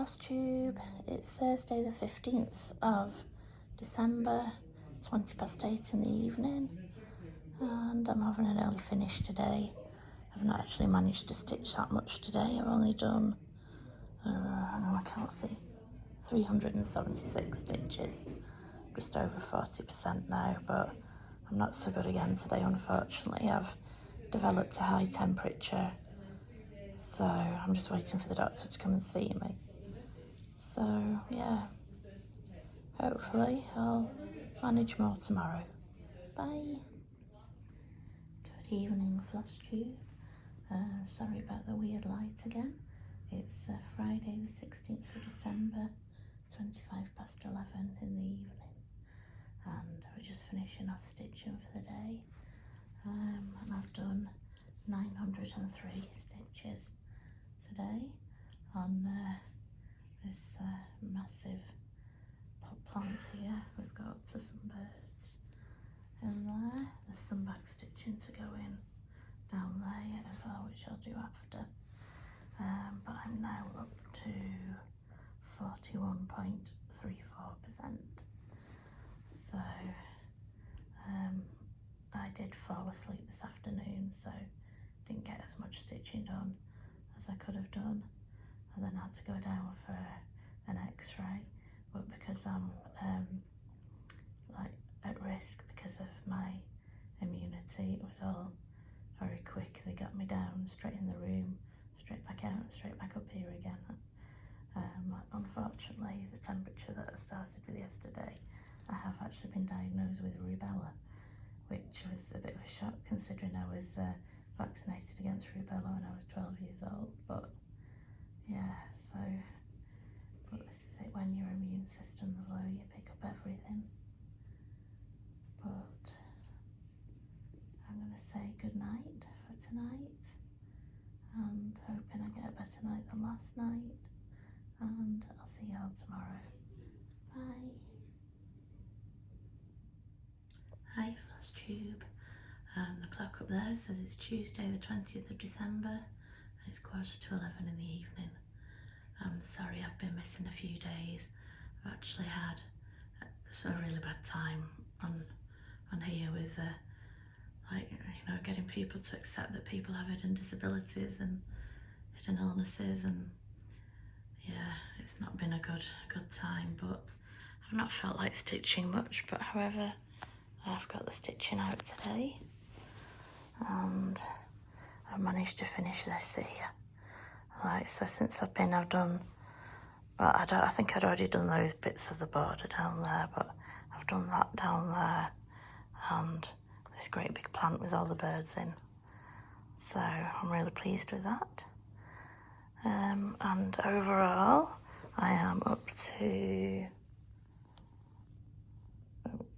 Floss Tube. It's Thursday the 15th of December, 20 past 8 in the evening, and I'm having an early finish today. I've not actually managed to stitch that much today. I've only done, I can't see, 376 stitches, just over 40% now, but I'm not so good again today, unfortunately. I've developed a high temperature, so I'm just waiting for the doctor to come and see me. So yeah, hopefully I'll manage more tomorrow. Bye. Good evening, Floss Tube. Sorry about the weird light again. It's Friday the 16th of December, 25 past 11 in the evening, and we're just finishing off stitching for the day. And I've done 903 stitches today on this massive pot plant here. We've got up to some birds in there. There's some back stitching to go in down there as well, which I'll do after. But I'm now up to 41.34%. So I did fall asleep this afternoon, so didn't get as much stitching done as I could have done, and then had to go down for an x-ray, but because I'm like at risk because of my immunity, it was all very quick. They got me down straight in the room, straight back out and straight back up here again. Unfortunately, the temperature that I started with yesterday, I have actually been diagnosed with rubella, which was a bit of a shock considering I was vaccinated against rubella when I was 12 years old. But yeah, but this is it, when your immune system's low, you pick up everything. But I'm going to say good night for tonight, and hoping I get a better night than last night, and I'll see you all tomorrow. Bye. Hi, Floss Tube. The clock up there says it's Tuesday the 20th of December, and it's 11:15 in the evening. I'm sorry I've been missing a few days. I've actually had a really bad time on here with getting people to accept that people have hidden disabilities and hidden illnesses, and yeah, it's not been a good time. But I've not felt like stitching much, but however, I've got the stitching out today, and I've managed to finish this here. So since I've done, well, I think I'd already done those bits of the border down there, but I've done that down there, and this great big plant with all the birds in. So I'm really pleased with that. And overall, I am up to,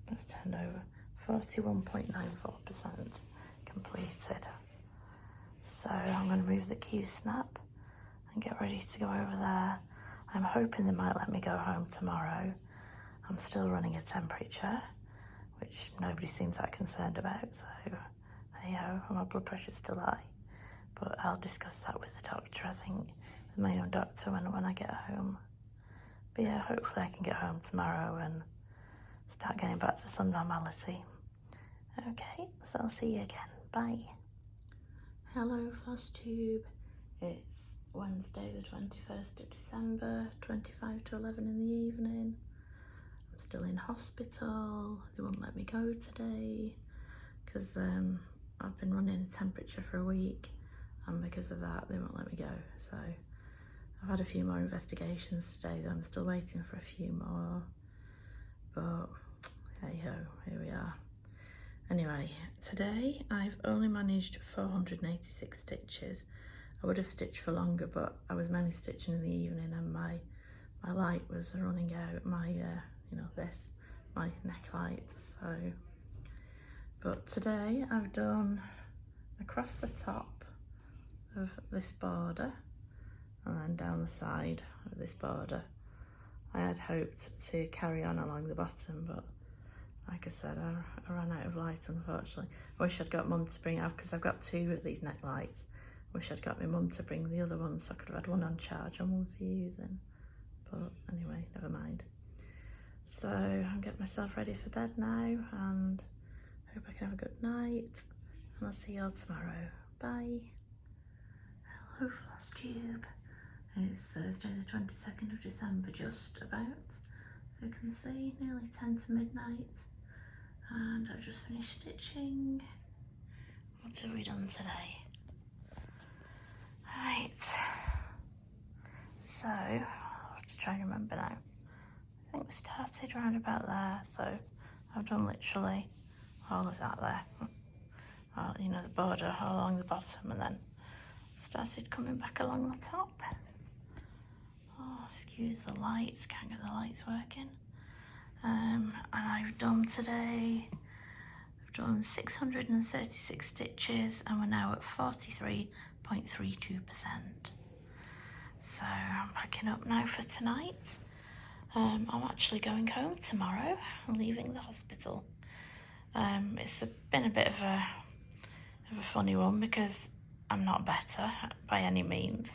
let's turn over, 41.94% completed. So I'm going to move the Q snap and get ready to go over there. I'm hoping they might let me go home tomorrow. I'm still running a temperature, which nobody seems that concerned about, so hey ho, my blood pressure's still high. But I'll discuss that with the doctor, I think, with my own doctor when I get home. But yeah, hopefully I can get home tomorrow and start getting back to some normality. Okay, so I'll see you again. Bye. Hello, Floss Tube. It's Wednesday the 21st of December, 25 to 11 in the evening. I'm still in hospital. They won't let me go today because I've been running a temperature for a week, and because of that they won't let me go. So I've had a few more investigations today, though I'm still waiting for a few more, but hey ho, here we are. Anyway, today I've only managed 486 stitches. I would have stitched for longer, but I was mainly stitching in the evening, and my light was running out, my my neck light. So, but today I've done across the top of this border and then down the side of this border. I had hoped to carry on along the bottom, but like I said, I ran out of light, unfortunately. I wish I'd got Mum to bring it out, because I've got two of these neck lights. I wish I'd got my mum to bring the other one, so I could have had one on charge and one for using. but anyway, never mind. So I'm getting myself ready for bed now, and hope I can have a good night, and I'll see you all tomorrow. Bye. Hello, Floss Tube. It's Thursday the 22nd of December, just about. So you can see, nearly 10 to midnight, and I've just finished stitching. What have we done today? Right, so I'll have to try and remember now. I think we started around about there, so I've done literally all of that there. Well, you know, the border all along the bottom, and then started coming back along the top. Oh, excuse the lights, can't get the lights working. And I've done today, I've done 636 stitches, and we're now at 43.32%. So I'm packing up now for tonight. I'm actually going home tomorrow. I'm leaving the hospital. It's been a bit of a funny one because I'm not better by any means.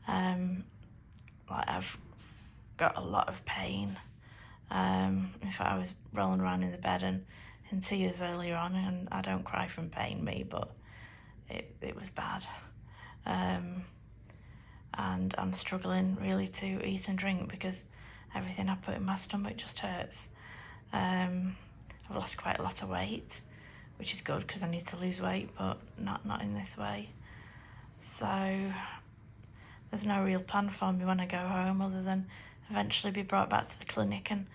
Like, I've got a lot of pain. In fact, I was rolling around in the bed and in tears earlier on, and I don't cry from pain, me, but it was bad. And I'm struggling really to eat and drink because everything I put in my stomach just hurts. I've lost quite a lot of weight, which is good because I need to lose weight, but not in this way. So there's no real plan for me when I go home other than eventually be brought back to the clinic and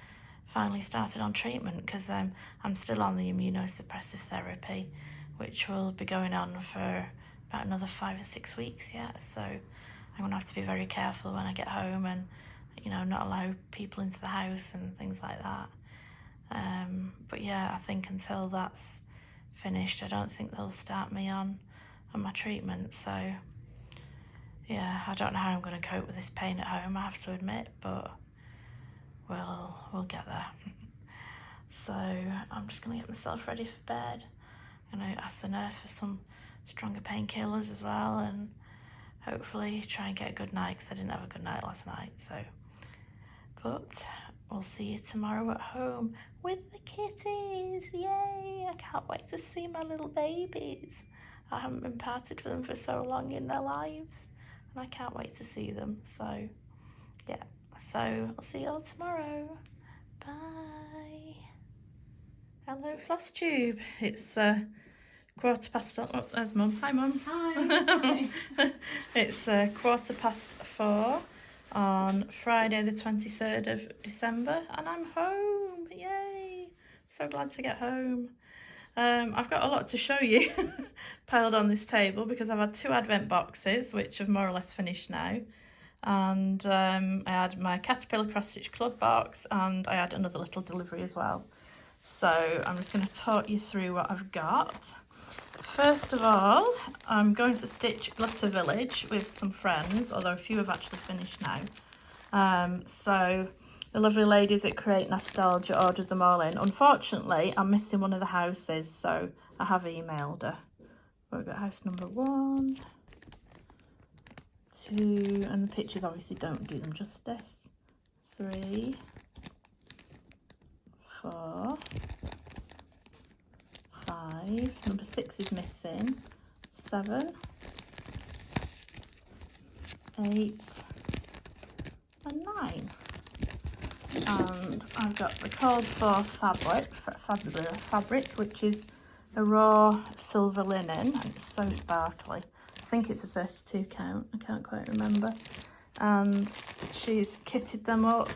finally started on treatment, because I'm still on the immunosuppressive therapy, which will be going on for about another 5 or 6 weeks yet. So I'm gonna have to be very careful when I get home and, you know, not allow people into the house and things like that. But yeah, I think until that's finished, I don't think they'll start me on my treatment. So yeah, I don't know how I'm going to cope with this pain at home, I have to admit, but we'll get there. So I'm just going to get myself ready for bed. I'm going to ask the nurse for some stronger painkillers as well, and hopefully try and get a good night, because I didn't have a good night last night. So, but we'll see you tomorrow at home with the kitties. Yay! I can't wait to see my little babies. I haven't been parted for them for so long in their lives, and I can't wait to see them. So yeah, so I'll see you all tomorrow. Bye. Hello, Floss Tube. It's 4:15. Oh, there's Mum. Hi, Mum. Hi. It's 4:15 on Friday the 23rd of December, and I'm home. Yay! So glad to get home. I've got a lot to show you piled on this table because I've had 2 advent boxes which have more or less finished now, and I had my Caterpillar Cross Stitch Club box, and I had another little delivery as well. So I'm just going to talk you through what I've got. First of all, I'm going to stitch Glitter Village with some friends, although a few have actually finished now. So the lovely ladies at Create Nostalgia ordered them all in. Unfortunately, I'm missing one of the houses, so I have emailed her. We've got house number 1, 2, and the pictures obviously don't do them justice. 3, 4, 5, number 6 is missing, 7, 8, and 9. And I've got the called for fabric, which is a raw silver linen, and it's so sparkly. I think it's a 32 count, I can't quite remember. And she's kitted them up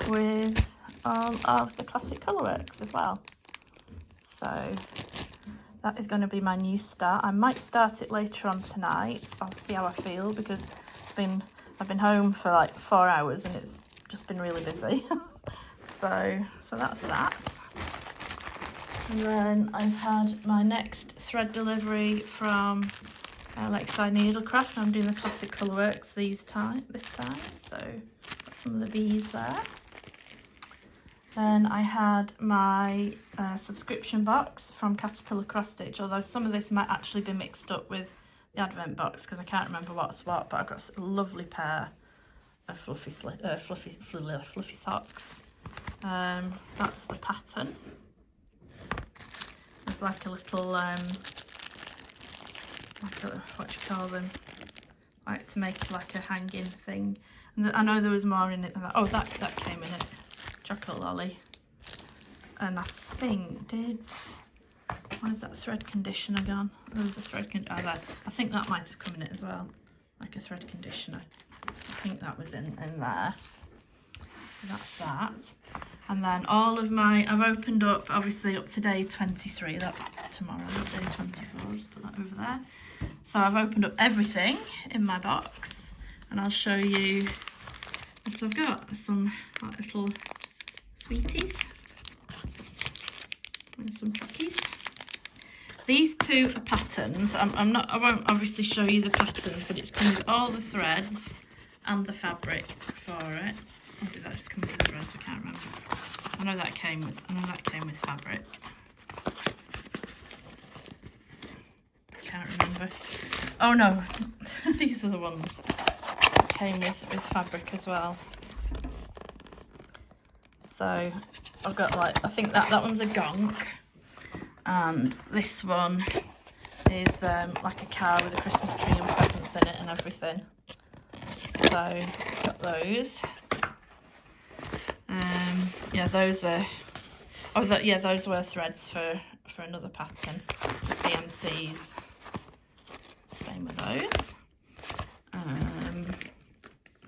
with all of the classic colourworks as well. So that is going to be my new start. I might start it later on tonight. I'll see how I feel, because I've been home for like 4 hours and it's just been really busy. so that's that. And then I've had my next thread delivery from Lakeside Needlecraft. I'm doing the classic colourworks this time. So got some of the bees there. Then I had my subscription box from Caterpillar Cross Stitch, although some of this might actually be mixed up with the advent box because I can't remember what's what, but I've got a lovely pair fluffy socks. That's the pattern. There's like a little like what do you call them? Like to make like a hanging thing. And I know there was more in it than that. Oh, that came in it. Chocolate lolly. And I think where's that thread conditioner gone? There's a thread conditioner. I think that might have come in it as well. Like a thread conditioner. I think that was in there. So that's that. And then all of my, I've opened up, obviously up to day 23, that's tomorrow, day 24, just put that over there. So I've opened up everything in my box, and I'll show you what I've got. Some like little sweeties and some chockies. These two are patterns. I won't obviously show you the patterns, but it's come with all the threads and the fabric for it. Or did that just come with the threads? I can't remember. I know that came with fabric. I can't remember. Oh no, these were the ones that came with fabric as well. So I've got like, I think that one's a gonk, and this one is like a car with a Christmas tree and presents in it and everything. So I've got those. Yeah, those are. Oh, those were threads for another pattern. DMCs. Same with those.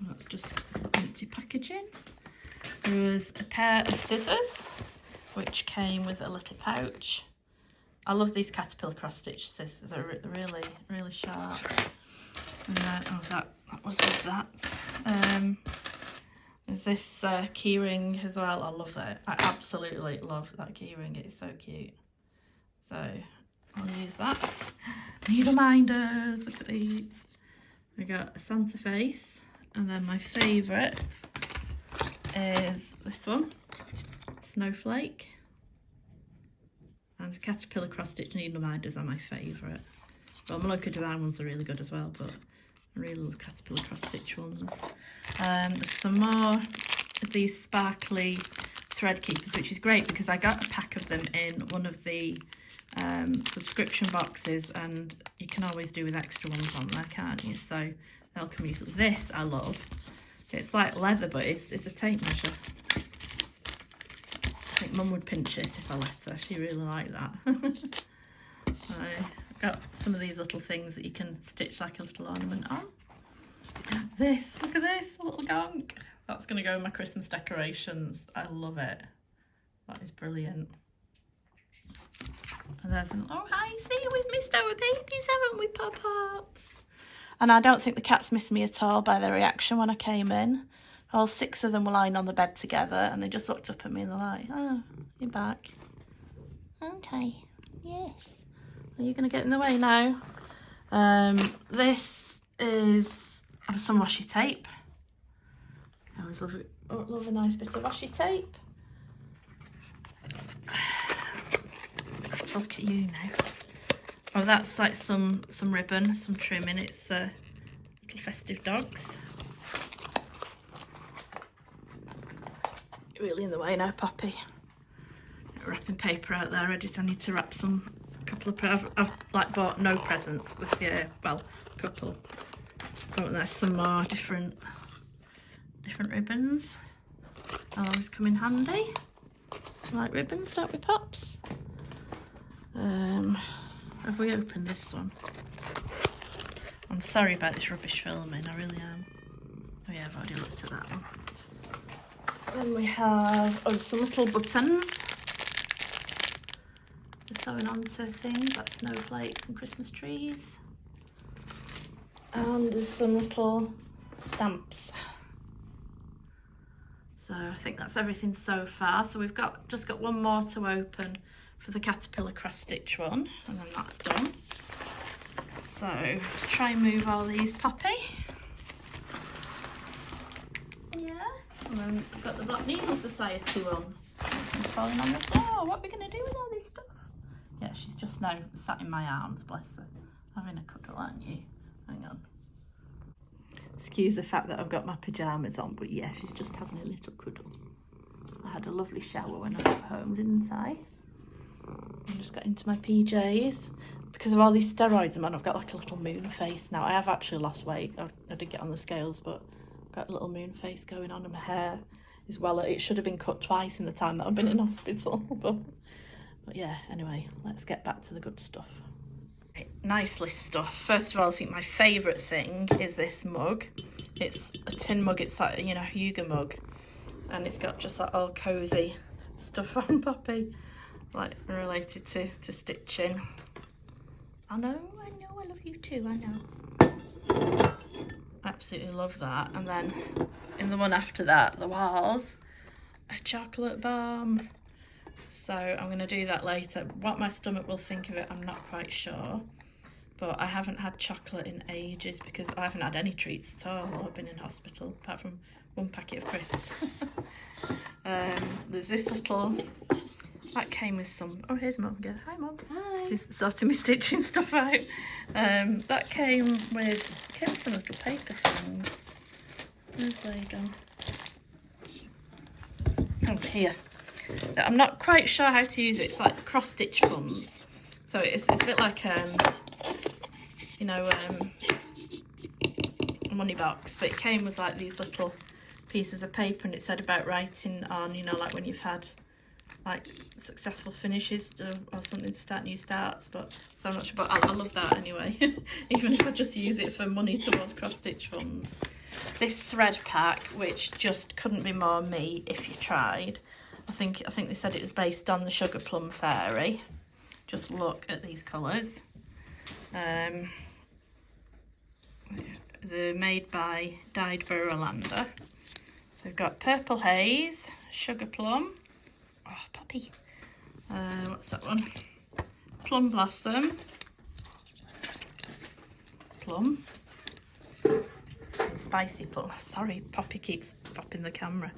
That's just empty packaging. There was a pair of scissors, which came with a little pouch. I love these caterpillar cross stitch scissors. They're really, really sharp. And then, oh, that was with that. There's this keyring as well. I love it. I absolutely love that keyring. It's so cute. So I'll use that. Needle minders. Look at these. I got a Santa face, and then my favourite is this one, Snowflake. And caterpillar cross stitch needle minders are my favourite. Well, Malloca design ones are really good as well, but I really love caterpillar cross stitch ones. There's some more of these sparkly thread keepers, which is great because I got a pack of them in one of the subscription boxes, and you can always do with extra ones on there, can't you? So they'll come easily. This I love. It's like leather, but it's a tape measure. I think Mum would pinch it if I let her. She really liked that. So I've got some of these little things that you can stitch like a little ornament on. This, look at this, a little gonk. That's going to go in my Christmas decorations. I love it. That is brilliant. And there's an, oh hi, see, we've missed our babies, haven't we, Pop-Pops? And I don't think the cats missed me at all by their reaction when I came in. All 6 of them were lying on the bed together, and they just looked up at me and they're like, oh, you're back. Okay, yes. Are you going to get in the way now? This is some washi tape. I always love a nice bit of washi tape. Let's look at you now. Oh, that's like some ribbon, some trimming. It's little festive dogs. You're really in the way now, Poppy. Wrapping paper out there ready. I need to wrap I've like bought no presents this year. Well, a couple. Oh, and there's some more different ribbons. They'll always come in handy. I like ribbons, don't we, Pops? Have we opened this one? I'm sorry about this rubbish filming, I really am. Oh yeah, I've already looked at that one. Then we have some little buttons for sewing onto things like snowflakes and Christmas trees. And there's some little stamps. So I think that's everything so far. So we've just got one more to open for the caterpillar cross stitch one, and then that's done. So let's try and move all these, Poppy. Yeah. And then I've got the Black Needle Society one. She's falling on the floor. What are we going to do with all this stuff? Yeah, she's just now sat in my arms, bless her. Having a cuddle, aren't you? Hang on. Excuse the fact that I've got my pyjamas on, but yeah, she's just having a little cuddle. I had a lovely shower when I got home, didn't I? I just got into my PJs. Because of all these steroids, man, I've got like a little moon face now. I have actually lost weight. I did get on the scales, but I've got a little moon face going on, and my hair is well, it should have been cut twice in the time that I've been in hospital. but yeah, anyway, let's get back to the good stuff. Right, nice list stuff. First of all, I think my favourite thing is this mug. It's a tin mug, it's like, you know, Hugo mug. And it's got just like all cosy stuff on Poppy, like related to stitching. I know, I love you too, I know. Absolutely love that. And then in the one after that, there was a chocolate bomb. So I'm going to do that later. What my stomach will think of it, I'm not quite sure. But I haven't had chocolate in ages because I haven't had any treats at all while I've been in hospital, apart from one packet of crisps. There's this little... That came with some... Oh, here's Mum again. Hi, Mum. Hi. She's sorting me stitching stuff out. That came with some little paper things. There you go. Oh, here. I'm not quite sure how to use it. It's like cross-stitch funds. So it's a bit like, you know, a money box. But it came with like these little pieces of paper, and it said about writing on, you know, like when you've had like successful finishes or something to start new starts. But so much, but I love that anyway. Even if I just use it for money towards cross stitch funds. This thread pack, which just couldn't be more me if you tried. I think they said it was based on the Sugar Plum Fairy. Just look at these colours. They're made by Dyed Burlanda. So we've got Purple Haze, Sugar Plum. Oh, Poppy. What's that one? Plum Blossom. Plum. And Spicy Plum. Sorry, Poppy keeps popping the camera.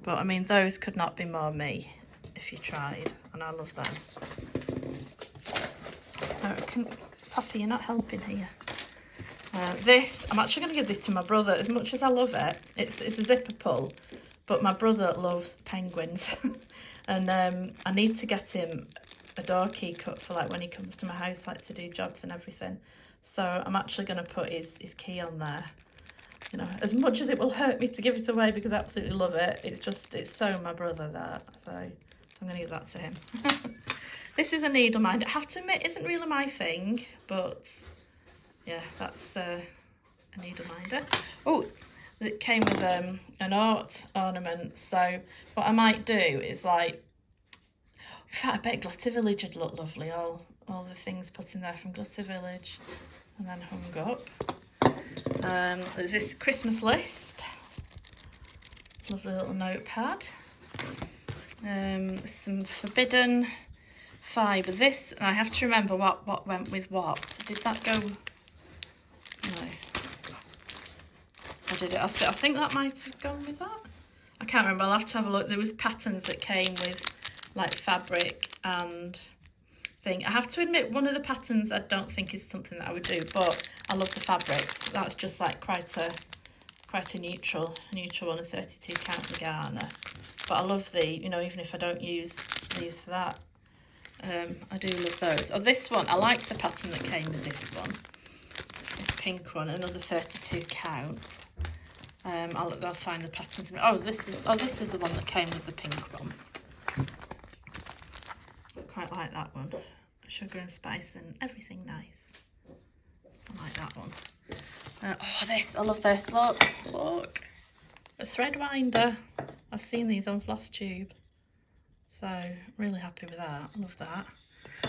But I mean, those could not be more me if you tried. And I love them. Poppy, you're not helping here. This, I'm actually going to give this to my brother. As much as I love it, it's a zipper pull. But my brother loves penguins. And I need to get him a door key cut for like when he comes to my house, like to do jobs and everything. So I'm actually going to put his key on there. You know, as much as it will hurt me to give it away because I absolutely love it, it's so my brother that. So I'm going to give that to him. This is a needle minder. I have to admit, it isn't really my thing, but yeah, that's a needle minder. Oh, it came with an art ornament. So what I might do is like, in fact, I bet Glitter Village would look lovely. All the things put in there from Glitter Village and then hung up. There's this Christmas list. Lovely little notepad. Some forbidden fibre. This, and I have to remember what went with what. Did that go? No. I did it. I think that might have gone with that. I can't remember. I'll have to have a look. There was patterns that came with like fabric and thing. I have to admit, one of the patterns I don't think is something that I would do, but I love the fabrics. That's just like quite a neutral one, a 32 count Garner. But I love the, you know, even if I don't use these for that, I do love those. Oh, this one, I like the pattern that came with this one. This pink one, another 32 count. I'll find the patterns. Oh, this is the one that came with the pink one. Quite like that one. Sugar and spice and everything nice. I like that one. I love this. Look. A thread winder. I've seen these on Floss Tube. So, really happy with that. Love that.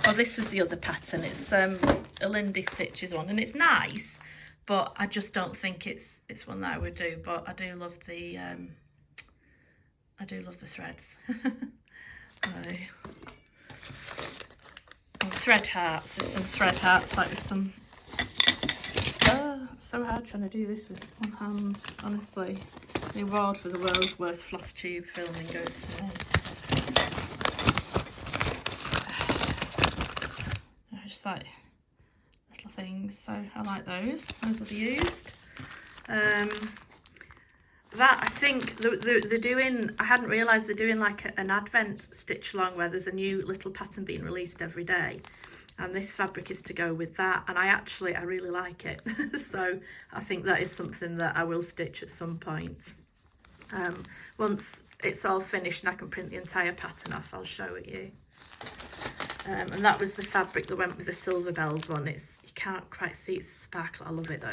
Oh, this was the other pattern. It's a Lindy Stitches one. And it's nice, but I just don't think it's one that I would do. But I do love the threads. Thread hearts. There's some thread hearts, like with some. It's so hard trying to do this with one hand. Honestly, the award for the world's worst Floss Tube filming goes to me. Just like little things, so I like those. Those will be used. That, I think they're doing, I hadn't realised they're doing like an advent stitch along where there's a new little pattern being released every day, and this fabric is to go with that, and I really like it. So I think that is something that I will stitch at some point. Once it's all finished and I can print the entire pattern off, I'll show it you. And that was the fabric that went with the silver belled one. You can't quite see it's a sparkle. I love it though.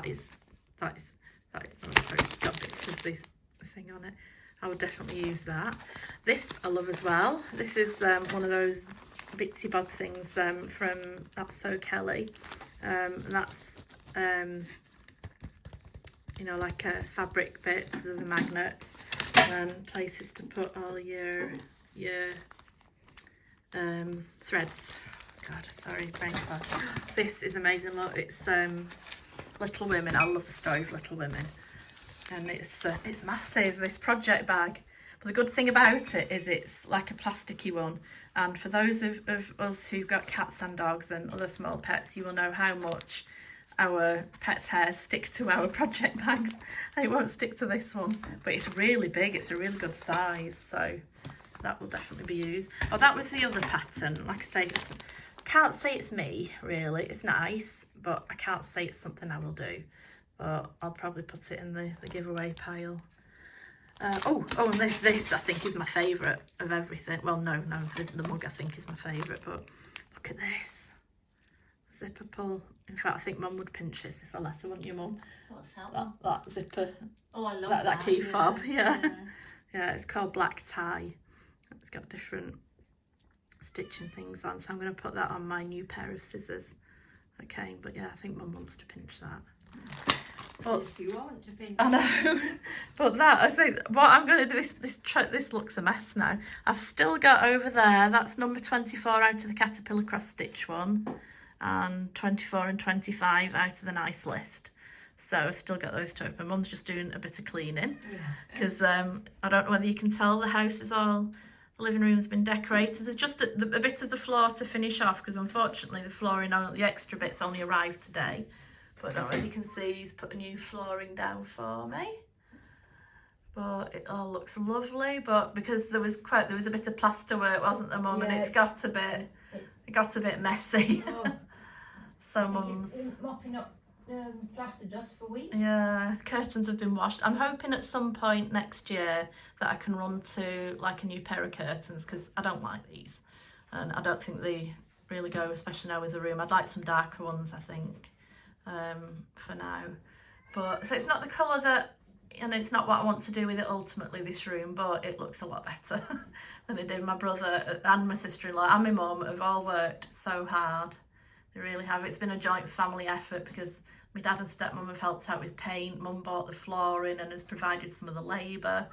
It's got bits of this thing on it. I would definitely use that. This I love as well. This is one of those bitsy bob things from That's So Kelly. And that's you know, like a fabric bit. So there's a magnet and places to put all your threads. God, sorry, brain fog. This is amazing. Look, it's Little Women. I love the story of Little Women, and it's massive, this project bag. But the good thing about it is it's like a plasticky one, and for those of us who've got cats and dogs and other small pets, you will know how much our pets' hairs stick to our project bags. It won't stick to this one, but it's really big. It's a really good size, so that will definitely be used. Oh, that was the other pattern. Like I say, I can't say it's me, really. It's nice, but I can't say it's something I will do. But I'll probably put it in the giveaway pile. And this I think is my favourite of everything. Well, no, the mug I think is my favourite, but look at this. Zipper pull. In fact, I think Mum would pinch this if I let her, wouldn't you, Mum? What's that one? That zipper. Oh, I love that key fob, yeah. Yeah. Yeah, it's called Black Tie. It's got different stitching things on, so I'm going to put that on my new pair of scissors. Okay, but yeah, I think Mum wants to pinch that. But if you want to pinch, I know. But that, I say, what I'm going to do, this looks a mess now. I've still got over there, that's number 24 out of the Caterpillar cross stitch one, and 24 and 25 out of the nice list. So I've still got those to open. Mum's just doing a bit of cleaning, because I don't know whether you can tell, the house is all, the living room's been decorated. There's just a bit of the floor to finish off, because unfortunately the flooring, the extra bits only arrived today. But I don't know if you can see, he's put a new flooring down for me. But it all looks lovely. But because there was a bit of plaster work, wasn't there, Mum? Yeah, and it got a bit messy. Oh. So Mum's mopping up plaster dust for weeks. Yeah, curtains have been washed. I'm hoping at some point next year that I can run to like a new pair of curtains, because I don't like these, and I don't think they really go, especially now with the room. I'd like some darker ones, I think, for now. But so it's not the colour that, and it's not what I want to do with it ultimately, this room, but it looks a lot better than it did. My brother and my sister-in-law and my mum have all worked so hard. They really have. It's been a joint family effort, because my dad and stepmum have helped out with paint. Mum bought the flooring and has provided some of the labour.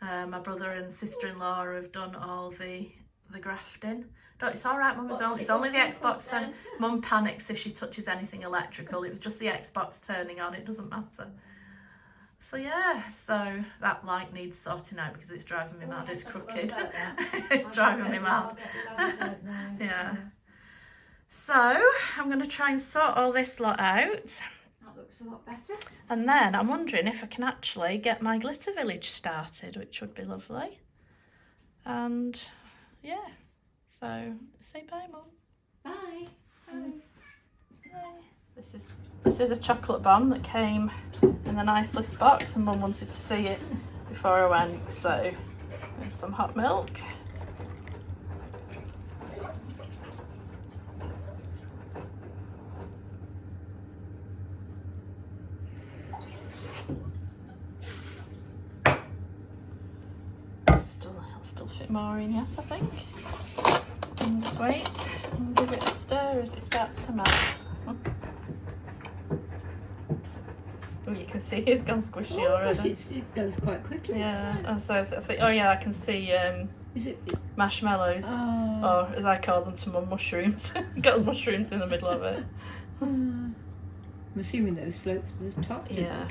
My brother and sister-in-law have done all the grafting. No, it's all right, Mum. It's only the Xbox turn. Mum panics if she touches anything electrical. It was just the Xbox turning on. It doesn't matter. So yeah, so that light needs sorting out, because it's driving me mad. It's crooked. It's driving me mad. Yeah. So I'm going to try and sort all this lot out. That looks a lot better. And then I'm wondering if I can actually get my glitter village started, which would be lovely. And yeah, so say bye, Mum. Bye. Bye. Bye. This is a chocolate bomb that came in the nicest box, and Mum wanted to see it before I went. So there's some hot milk. Fit more in, yes, I think. And just wait and give it a stir as it starts to melt. Oh, you can see it's gone squishy already. It goes quite quickly. Yeah, so I think, oh yeah, I can see marshmallows, or as I call them to Mum, mushrooms. Got mushrooms in the middle of it. I'm assuming those float to the top. Yeah.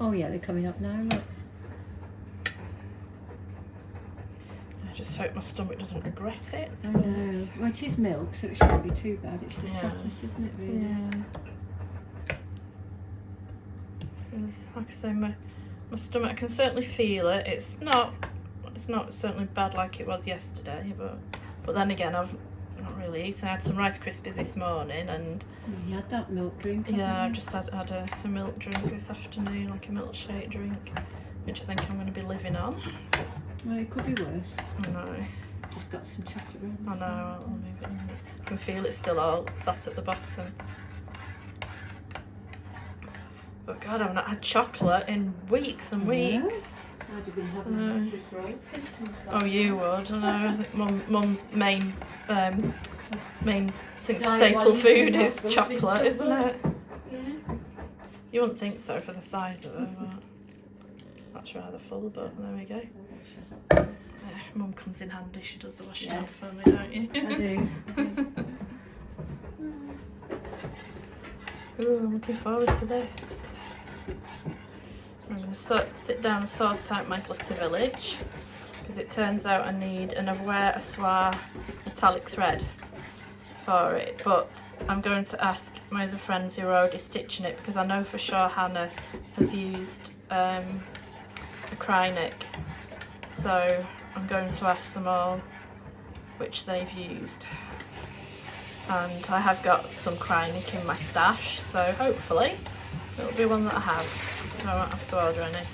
Oh yeah, they're coming up now, look. I just hope my stomach doesn't regret it. I know. Well, it is milk, so it shouldn't be too bad. It's the chocolate, isn't it, really? Yeah. because, like I say, my stomach, I can certainly feel it. It's not certainly bad like it was yesterday, but then again, I've not really eaten. I had some Rice Krispies this morning, and you had that milk drink. Yeah, I've just had a milk drink this afternoon, like a milkshake drink, which I think I'm going to be living on. Well, it could be worse. I know. Just got some chocolate around I the know, side. I'll move it in. I can feel it still all sat at the bottom. But God, I've not had chocolate in weeks and weeks. I'd have been having withdrawal symptoms. Oh, you would. I know. I think Mum's main staple food is chocolate, isn't it? Yeah. You wouldn't think so for the size of it, but that's rather full. But there we go. Mum comes in handy. She does the washing up for me, don't you? I do. Ooh, I'm looking forward to this. I'm going to sit down and sort out my glitter village, because it turns out I need an Aware Assoir metallic thread for it, but I'm going to ask my other friends who are already stitching it, because I know for sure Hannah has used a Krynic, so I'm going to ask them all which they've used. And I have got some Krynic in my stash, so hopefully it'll be one that I have. I won't have to order any.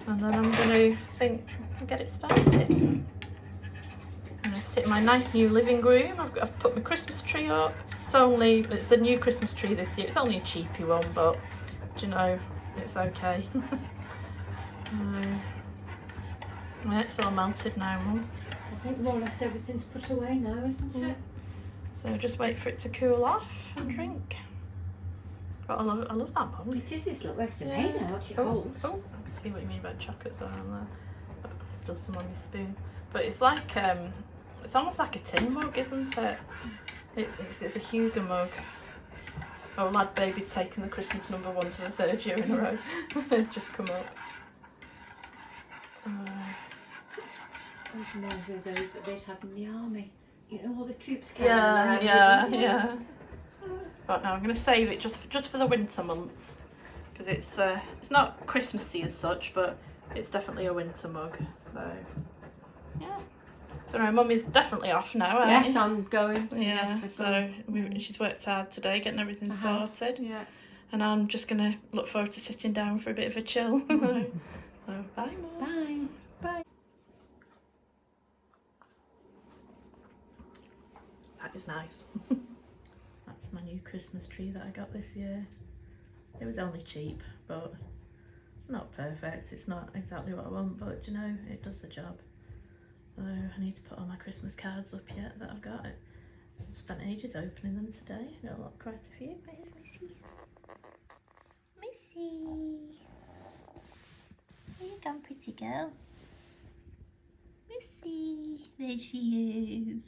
And then I'm going to get it started. I'm going to sit in my nice new living room. I've put my Christmas tree up. It's a new Christmas tree this year. It's only a cheapy one, but do you know, it's okay. Yeah, it's all melted now, Mum. I think more or less everything's put away now, isn't it? So just wait for it to cool off and drink. But I love that, Mum. It is, it's amazing how much it holds. Oh, I can see what you mean about chocolates on there. But still some on my spoon. But it's like, it's almost like a tin mug, isn't it? It's a Hugo mug. Oh, lad baby's taken the Christmas #1 for the 3rd year in a row. It's just come up. Those reminds me of those that they'd have in the army. You know, all the troops came Yeah. But no, I'm going to save it just for the winter months, because it's not Christmassy as such, but it's definitely a winter mug. So yeah. So no, Mum is definitely off now. Yes, I'm going. Yeah. Yes, So she's worked hard today getting everything sorted. Yeah. And I'm just going to look forward to sitting down for a bit of a chill. So bye, Mum. Bye. Bye. That is nice. That's my new Christmas tree that I got this year. It was only cheap, but not perfect. It's not exactly what I want, but you know, it does the job. So I need to put all my Christmas cards up yet that I've got. I've spent ages opening them today. I got quite a few. Where's Missy? Missy! Where you gone, pretty girl? Missy! There she is.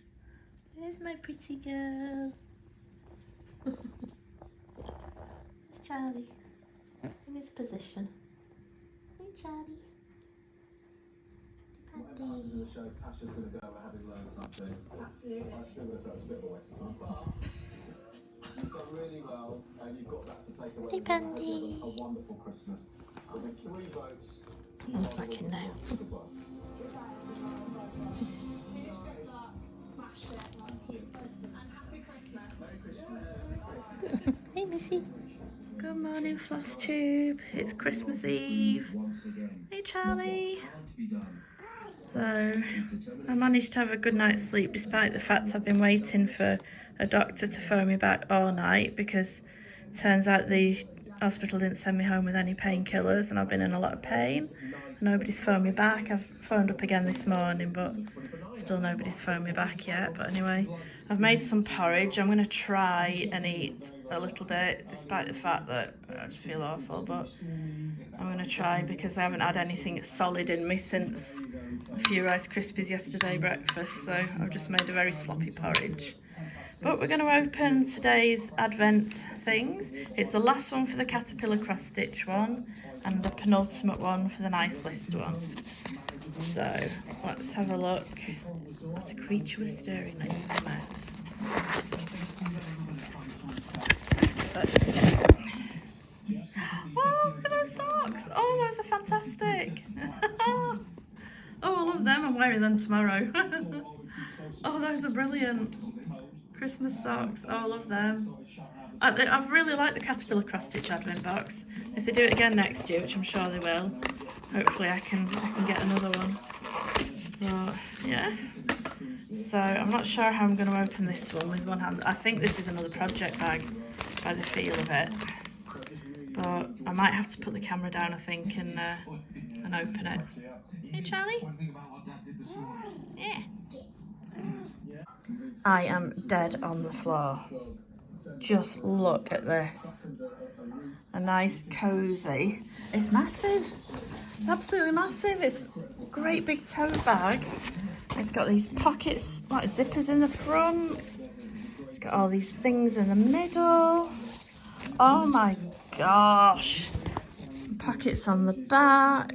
There's my pretty girl. There's Charlie in his position. Hey, Charlie. Puppy. Show Tasha's going to go having learned something. Absolutely. I still think that's a bit of a waste of time, but you've done really well, and you've got that to take away. Hey, Pandy. A wonderful Christmas. With 3 votes. Fucking now. Good work. Hey, Missy. Good morning, Floss Tube. It's Christmas Eve. Hey, Charlie. So, I managed to have a good night's sleep despite the fact I've been waiting for a doctor to phone me back all night, because it turns out the hospital didn't send me home with any painkillers and I've been in a lot of pain. Nobody's phoned me back. I've phoned up again this morning, but still nobody's phoned me back yet. But anyway, I've made some porridge. I'm going to try and eat a little bit, despite the fact that I just feel awful, but I'm going to try, because I haven't had anything solid in me since a few Rice Krispies yesterday breakfast, so I've just made a very sloppy porridge. But we're going to open today's Advent things. It's the last one for the Caterpillar cross stitch one, and the penultimate one for the Nice List one. So let's have a look. What a creature was stirring underneath the mouse. But them tomorrow. Oh, those are brilliant. Christmas socks. Oh, I love them. I really like the Caterpillar cross stitch advent box. If they do it again next year, which I'm sure they will, hopefully I can get another one. But yeah. So I'm not sure how I'm going to open this one with one hand. I think this is another project bag by the feel of it. But I might have to put the camera down, I think, and open it. Hey, Charlie. Yeah. I am dead on the floor. Just look at this. A nice cosy. It's massive. It's absolutely massive. It's a great big tote bag. It's got these pockets, like zippers in the front. It's got all these things in the middle. Oh my gosh. Pockets on the back.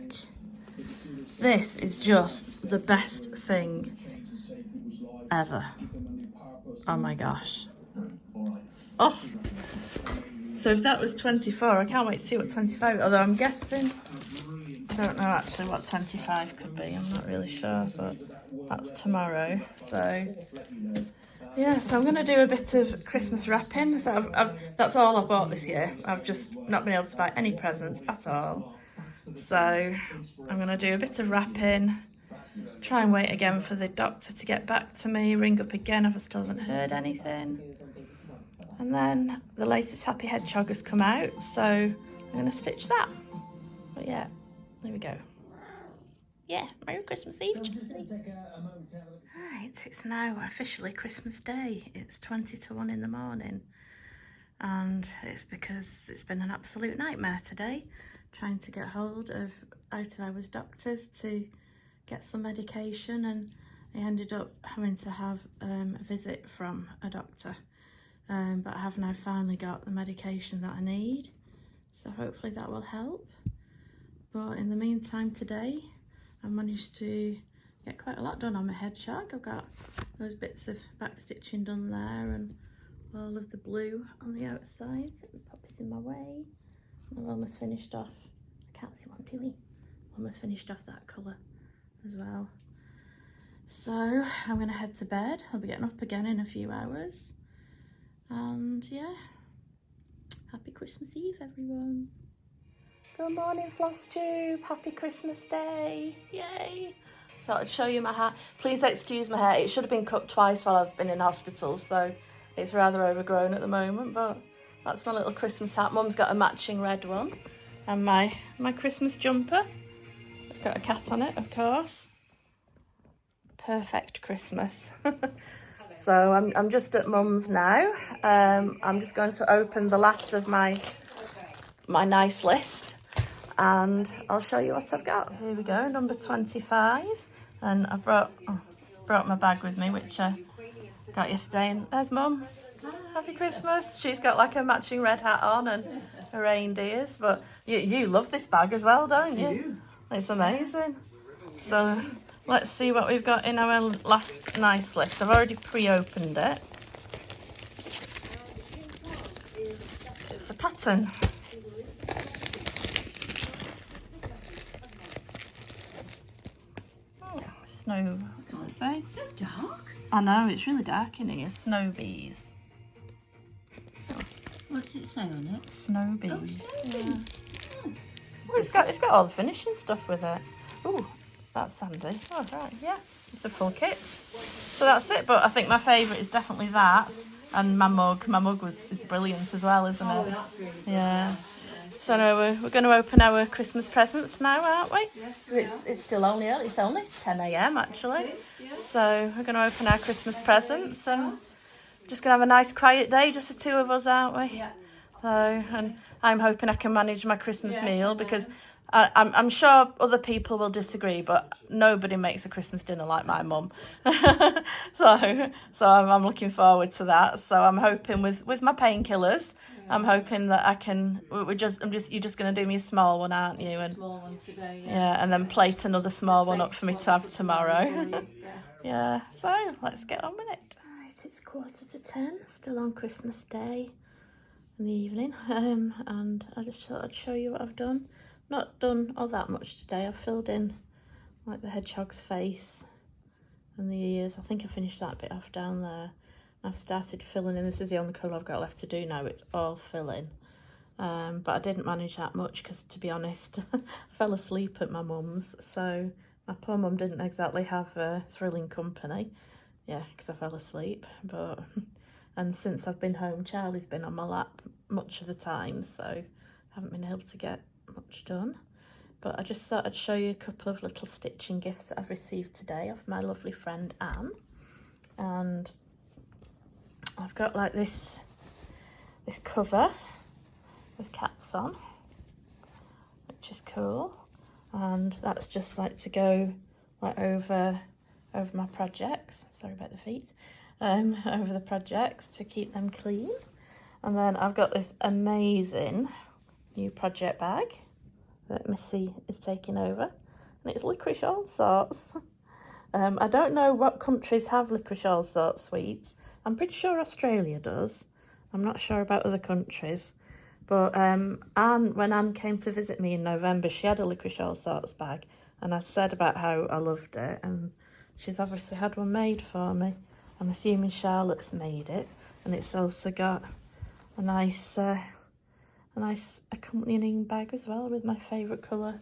This is just the best thing ever. Oh my gosh. Oh. So if that was 24, I can't wait to see what 25, although I'm guessing, I don't know actually what 25 could be, I'm not really sure, but that's tomorrow. So yeah, so I'm going to do a bit of Christmas wrapping. So that's all I've bought this year. I've just not been able to buy any presents at all. So I'm going to do a bit of wrapping, try and wait again for the doctor to get back to me, ring up again if I still haven't heard anything. And then the latest Happy Hedgehog has come out, so I'm going to stitch that. But yeah, there we go. Yeah, Merry Christmas Eve. Right, it's now officially Christmas Day. It's 20 to 1 in the morning. And it's because it's been an absolute nightmare today, trying to get hold of out-of-hours doctors to get some medication, and I ended up having to have a visit from a doctor. But I have now finally got the medication that I need, so hopefully that will help. But in the meantime today, I managed to get quite a lot done on my hedgehog. I've got those bits of back stitching done there, and all of the blue on the outside. The puppy's in my way. I've almost finished off, I can't see one really, almost finished off that colour as well. So I'm going to head to bed. I'll be getting up again in a few hours. And yeah, happy Christmas Eve everyone. Good morning Floss Tube, happy Christmas Day, yay. Thought I'd show you my hat. Please excuse my hair, it should have been cut twice while I've been in hospital, so it's rather overgrown at the moment, but that's my little Christmas hat. Mum's got a matching red one, and my Christmas jumper. I've got a cat on it, of course. Perfect Christmas. So I'm just at Mum's now. I'm just going to open the last of my nice list, and I'll show you what I've got. Here we go, number 25, and I brought my bag with me, which I got yesterday. And there's Mum. Happy Christmas. She's got like a matching red hat on and her reindeers. But you love this bag as well, don't you? It's amazing. So let's see what we've got in our last nice list. I've already pre-opened it. It's a pattern. Oh, snow, what does it say? It's so dark. I know, it's really dark in here. Snow bees. What does it say on it? Snow bees. Oh, snow bees. Yeah. Well, it's got all the finishing stuff with it. Ooh, that's handy. Oh, right, yeah. It's a full kit. So that's it. But I think my favourite is definitely that. And my mug. My mug is brilliant as well, isn't it? Oh, that's really good. Yeah. So no, we're going to open our Christmas presents now, aren't we? Yes, It's still only early. It's only 10 a.m. actually. Yeah. So we're going to open our Christmas presents and just going to have a nice quiet day, just the two of us, aren't we? Yeah. So, and I'm hoping I can manage my Christmas meal, because I'm sure other people will disagree, but nobody makes a Christmas dinner like my mum. so I'm looking forward to that. So I'm hoping with my painkillers, I'm hoping that I can. You're just going to do me a small one, aren't you? And Small one today. yeah, and then plate another small one up for me to have tomorrow. Yeah. So let's get on with it. Right, it's 9:45, still on Christmas Day in the evening, and I just thought I'd show you what I've done. Not done all that much today. I've filled in like the hedgehog's face and the ears. I think I finished that bit off down there. I've started filling in. This is the only colour I've got left to do now. It's all filling. But I didn't manage that much because, to be honest, I fell asleep at my mum's. So my poor mum didn't exactly have thrilling company. Yeah, because I fell asleep. And since I've been home, Charlie's been on my lap much of the time. So I haven't been able to get much done. But I just thought I'd show you a couple of little stitching gifts that I've received today off my lovely friend Anne. And I've got like this cover with cats on, which is cool, and that's just like to go like over my projects. Sorry about the feet. Over the projects to keep them clean. And then I've got this amazing new project bag that Missy is taking over, and it's licorice all sorts. I don't know what countries have licorice all sorts sweets. I'm pretty sure Australia does. I'm not sure about other countries. But when Anne came to visit me in November, she had a licorice all sorts bag, and I said about how I loved it, and she's obviously had one made for me. I'm assuming Charlotte's made it, and it's also got a nice accompanying bag as well with my favourite colour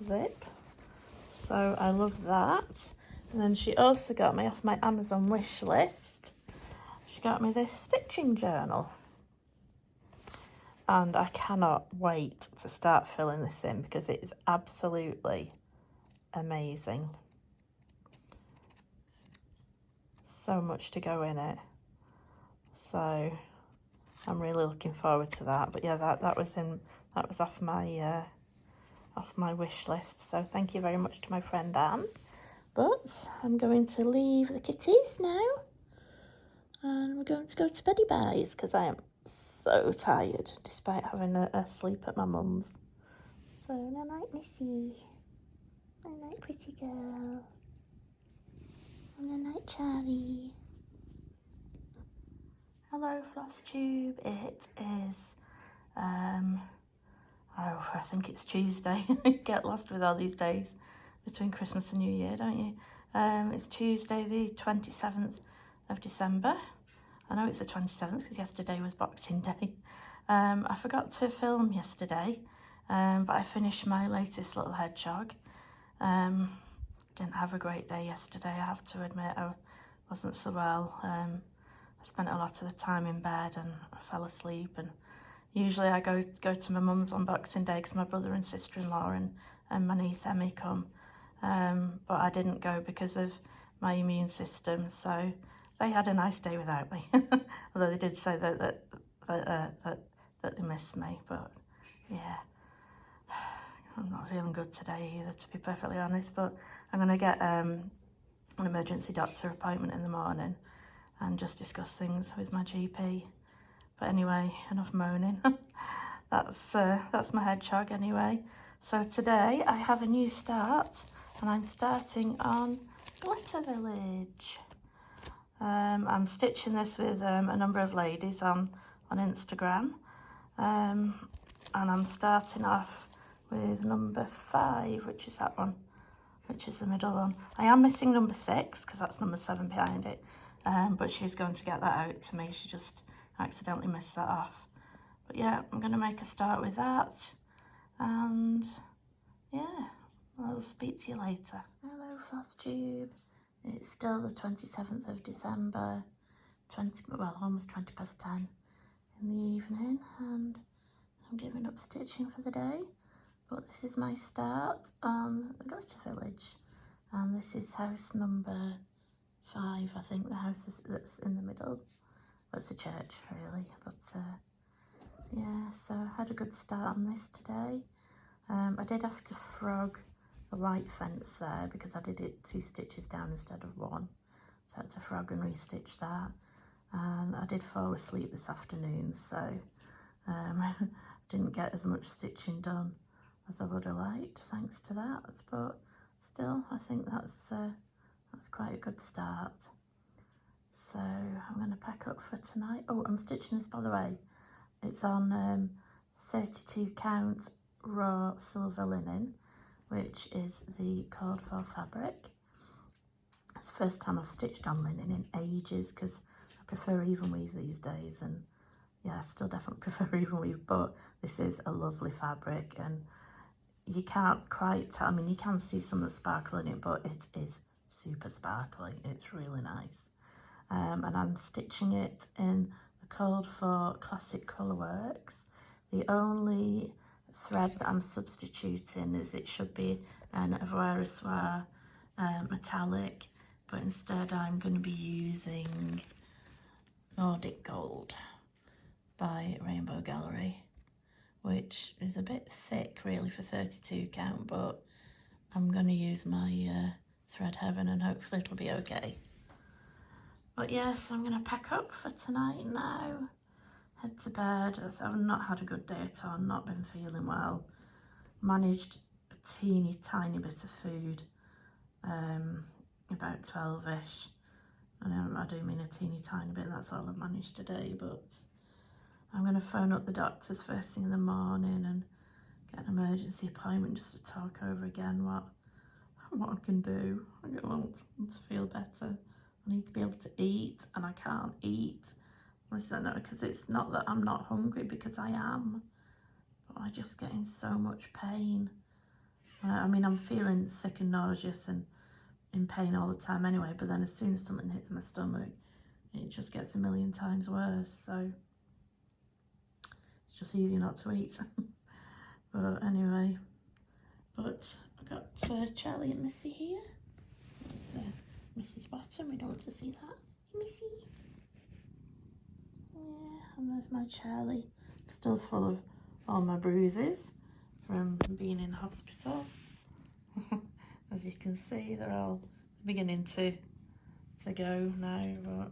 zip. So I love that. And then she also got me off my Amazon wish list. She got me this stitching journal. And I cannot wait to start filling this in because it is absolutely amazing. So much to go in it. So I'm really looking forward to that. But yeah, that was off my wish list. So thank you very much to my friend Anne. But I'm going to leave the kitties now. And we're going to go to beddy byes because I am so tired despite having a sleep at my mum's. So night night, Missy. Night night, pretty girl. And night night, Charlie. Hello, Floss Tube. It is I think it's Tuesday. Get lost with all these days between Christmas and New Year, don't you? It's Tuesday the 27th of December. I know it's the 27th because yesterday was Boxing Day. I forgot to film yesterday, but I finished my latest little hedgehog. Didn't have a great day yesterday, I have to admit. I wasn't so well. I spent a lot of the time in bed and I fell asleep. And usually I go to my mum's on Boxing Day because my brother and sister-in-law and my niece Emmy come. But I didn't go because of my immune system, so they had a nice day without me. Although they did say that they missed me, but yeah. I'm not feeling good today either, to be perfectly honest, but I'm going to get an emergency doctor appointment in the morning and just discuss things with my GP. But anyway, enough moaning. That's my hedgehog anyway. So today I have a new start, and I'm starting on Glitter Village. I'm stitching this with a number of ladies on Instagram, and I'm starting off with number 5, which is that one, which is the middle one. I am missing number 6 because that's number 7 behind it, but she's going to get that out to me. She just accidentally missed that off. But yeah, I'm going to make a start with that, and yeah, I'll speak to you later. Hello, Floss Tube. It's still the 27th of December, almost 20 past 10 in the evening, and I'm giving up stitching for the day. But this is my start on the Glitter Village, and this is house number 5, I think, the house that's in the middle. Well, it's a church really, but yeah, so I had a good start on this today. I did have to frog the white fence there because I did it 2 stitches down instead of 1, so I had to frog and restitch that. And I did fall asleep this afternoon, so didn't get as much stitching done as I would have liked, thanks to that. But still, I think that's quite a good start. So I'm going to pack up for tonight. Oh, I'm stitching this, by the way. It's on 32 count raw silver linen, which is the called for fabric. It's the first time I've stitched on linen in ages because I prefer even weave these days, and yeah, I still definitely prefer even weave, but this is a lovely fabric and you can't quite tell, I mean you can see some of the sparkle in it, but it is super sparkly. It's really nice. And I'm stitching it in the code for Classic Colourworks. The only thread that I'm substituting is it should be an Avoire Soir metallic, but instead I'm going to be using Nordic Gold by Rainbow Gallery, which is a bit thick really for 32 count, but I'm going to use my Thread Heaven and hopefully it'll be okay. But yes, I'm going to pack up for tonight now, head to bed. I've not had a good day at all, not been feeling well. Managed a teeny tiny bit of food, about 12ish. I do mean a teeny tiny bit, that's all I've managed today, but I'm going to phone up the doctors first thing in the morning and get an emergency appointment just to talk over again what I can do. I want to feel better. I need to be able to eat, and I can't eat. Listen, because it's not that I'm not hungry, because I am, but I just get in so much pain. I mean, I'm feeling sick and nauseous and in pain all the time anyway, but then as soon as something hits my stomach, it just gets a million times worse. So it's just easier not to eat. But anyway, but I got Charlie and Missy here. That's Missy's bottom. We don't want to see that. Missy. Yeah, and there's my Charlie. I'm still full of all my bruises from being in hospital. As you can see, they're all beginning to go now. But